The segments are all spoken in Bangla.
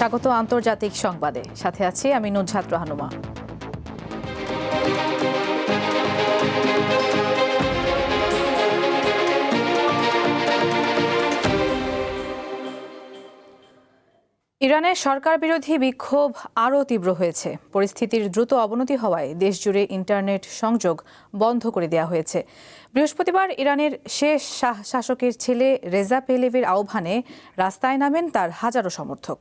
স্বাগত আন্তর্জাতিক সংবাদে, সাথে আছি আমি নুজহাত রাহনুমা। ইরানের সরকার বিরোধী বিক্ষোভ আরও তীব্র হয়েছে। পরিস্থিতির দ্রুত অবনতি হওয়ায় দেশজুড়ে ইন্টারনেট সংযোগ বন্ধ করে দেওয়া হয়েছে। বৃহস্পতিবার ইরানের শেষ শাসকের ছেলে রেজা পেহলেভির আহ্বানে রাস্তায় নামেন তার হাজারো সমর্থক।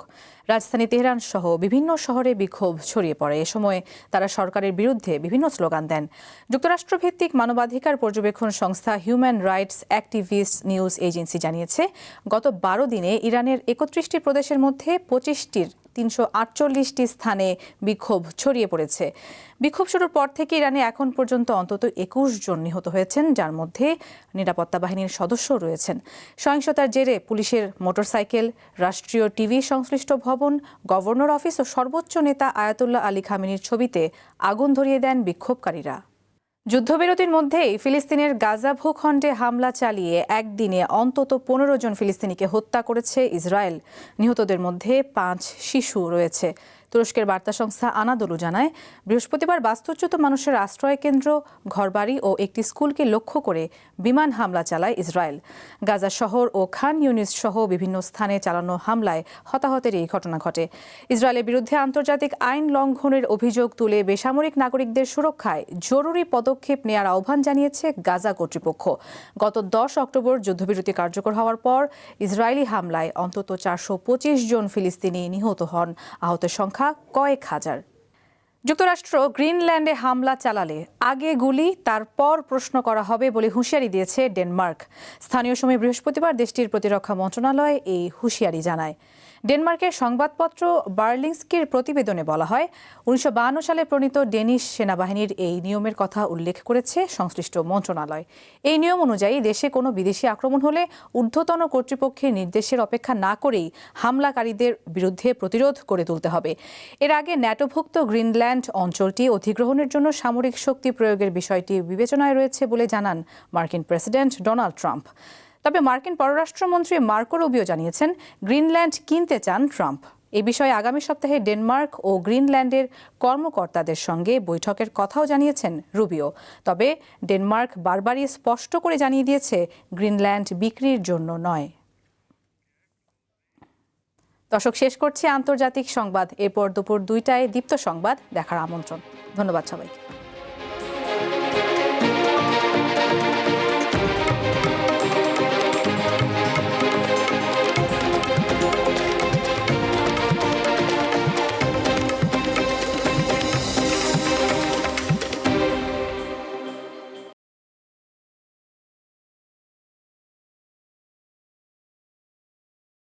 রাজধানী তেহরান সহ বিভিন্ন শহরে বিক্ষোভ ছড়িয়ে পড়ে। এ সময় তারা সরকারের বিরুদ্ধে বিভিন্ন স্লোগান দেন। যুক্তরাষ্ট্রভিত্তিক মানবাধিকার পর্যবেক্ষণ সংস্থা human rights activist news agency জানিয়েছে, গত 12 দিনে ইরানের 31টি প্রদেশের মধ্যে 25টির 348টি স্থানে বিক্ষোভ ছড়িয়ে পড়েছে। বিক্ষোভ শুরুর পর থেকে ইরানে এখন পর্যন্ত অন্তত 21 জন নিহত হয়েছেন, যার মধ্যে নিরাপত্তা বাহিনীর সদস্যও রয়েছেন। সহিংসতার জেরে পুলিশের মোটরসাইকেল, রাষ্ট্রীয় টিভি সংশ্লিষ্ট ভবন, গভর্নর অফিস ও সর্বোচ্চ নেতা আয়াতুল্লাহ আলী খামেনির ছবিতে আগুন ধরিয়ে দেন বিক্ষোভকারীরা। যুদ্ধবিরতির মধ্যেই ফিলিস্তিনের গাজা ভূখণ্ডে হামলা চালিয়ে একদিনে অন্তত 15 জন ফিলিস্তিনিকে হত্যা করেছে ইসরায়েল। নিহতদের মধ্যে 5 শিশু রয়েছে। তুরস্কের বার্তা সংস্থা আনাদোলু জানায়, বৃহস্পতিবার বাস্তুচ্যুত মানুষের আশ্রয় কেন্দ্র, ঘরবাড়ি ও একটি স্কুলকে লক্ষ্য করে বিমান হামলা চালায় ইসরায়েল। গাজা শহর ও খান ইউনিস সহ বিভিন্ন স্থানে চালানো হামলায় হতাহতের এই ঘটনা ঘটে। ইসরায়েলের বিরুদ্ধে আন্তর্জাতিক আইন লঙ্ঘনের অভিযোগ তুলে বেসামরিক নাগরিকদের সুরক্ষায় জরুরি পদক্ষেপ নেওয়ার আহ্বান জানিয়েছে গাজা কর্তৃপক্ষ। গত 10 অক্টোবর যুদ্ধবিরতি কার্যকর হওয়ার পর ইসরায়েলি হামলায় অন্তত 425 জন ফিলিস্তিনি নিহত হন। আহতের সংখ্যা কয়েক হাজার। যুক্তরাষ্ট্র গ্রিনল্যান্ডে হামলা চালালে আগে গুলি, তারপর প্রশ্ন করা হবে বলে হুঁশিয়ারি দিয়েছে ডেনমার্ক। স্থানীয় সময় বৃহস্পতিবার দেশটির প্রতিরক্ষা মন্ত্রণালয় এই হুঁশিয়ারি জানায়। ডেনমার্কের সংবাদপত্র বার্লিংস্কির প্রতিবেদনে বলা হয়, 1952 সালে প্রণীত ডেনিশ সেনাবাহিনীর এই নিয়মের কথা উল্লেখ করেছে সংশ্লিষ্ট মন্ত্রণালয়। এই নিয়ম অনুযায়ী দেশে কোনো বিদেশি আক্রমণ হলে ঊর্ধ্বতন কর্তৃপক্ষের নির্দেশের অপেক্ষা না করেই হামলাকারীদের বিরুদ্ধে প্রতিরোধ করে তুলতে হবে। এর আগে ন্যাটোভুক্ত গ্রিনল্যান্ড অঞ্চলটি অধিগ্রহণের জন্য সামরিক শক্তি প্রয়োগের বিষয়টি বিবেচনায় রয়েছে বলে জানান মার্কিন প্রেসিডেন্ট ডোনাল্ড ট্রাম্প। তবে মার্কিন পররাষ্ট্রমন্ত্রী মার্কো রুবিও জানিয়েছেন, গ্রিনল্যান্ড কিনতে চান ট্রাম্প। এ বিষয়ে আগামী সপ্তাহে ডেনমার্ক ও গ্রিনল্যান্ডের কর্মকর্তাদের সঙ্গে বৈঠকের কথাও জানিয়েছেন রুবিও। তবে ডেনমার্ক বারবারই স্পষ্ট করে জানিয়ে দিয়েছে, গ্রিনল্যান্ড বিক্রির জন্য নয়। দর্শক, শেষ করছি আন্তর্জাতিক সংবাদ। এরপর দুপুর 2টায় দীপ্ত সংবাদ দেখার আমন্ত্রণ। ধন্যবাদ সবাইকে।